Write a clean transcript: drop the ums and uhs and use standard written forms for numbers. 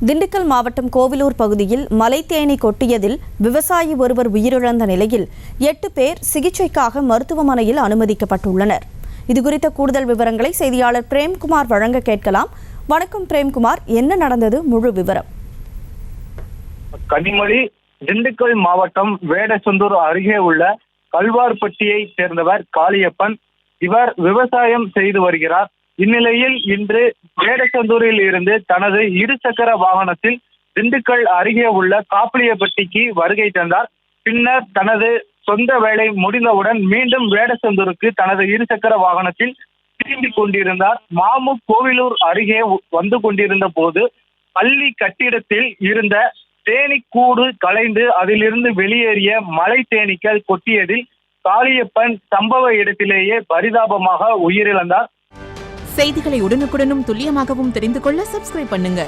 திண்டுக்கல் மாவட்டம் கோவிலூர் பகுதியில் மலைத்தேனி கொட்டியதில் விவசாயி ஒருவர் உயிரிழந்த நிலையில் 8 பேர் சிகிச்சைக்காக மருத்துவமனையில் அனுமதிக்கப்பட்டுள்ளனர். இதுகுறித்த கூடுதல் விவரங்களை செய்தியாளர் பிரேம்குமார் வழங்க கேட்கலாம். வணக்கம் பிரேம்குமார், என்ன நடந்தது? முழு விவரம். கனிமொழி, திண்டுக்கல் மாவட்டம் வேடசந்தூர் அருகே உள்ள கல்வார்பட்டியை சேர்ந்தவர் காளியப்பன். இவர் விவசாயம் செய்து வருகிறார். இந்நிலையில் இன்று வேடசந்தூரில் இருந்து தனது இருசக்கர வாகனத்தில் திண்டுக்கல் அருகே உள்ள காப்பிலியப்பட்டிக்கு வருகை தந்தார். பின்னர் தனது சொந்த வேலை முடிந்தவுடன் மீண்டும் வேடசந்தூருக்கு தனது இருசக்கர வாகனத்தில் திரும்பிக் கொண்டிருந்தார். மாமு கோவிலூர் அருகே வந்து கொண்டிருந்த போது பள்ளி கட்டிடத்தில் இருந்த தேனீக்கூடு கலைந்து அதிலிருந்து வெளியேறிய மலை தேனீக்கள் கொட்டியதில் காளியப்பன் சம்பவ இடத்திலேயே பரிதாபமாக உயிரிழந்தார். செய்திகளை உடனுக்குடனும் துல்லியமாகவும் தெரிந்து கொள்ள சப்ஸ்கிரைப் பண்ணுங்க.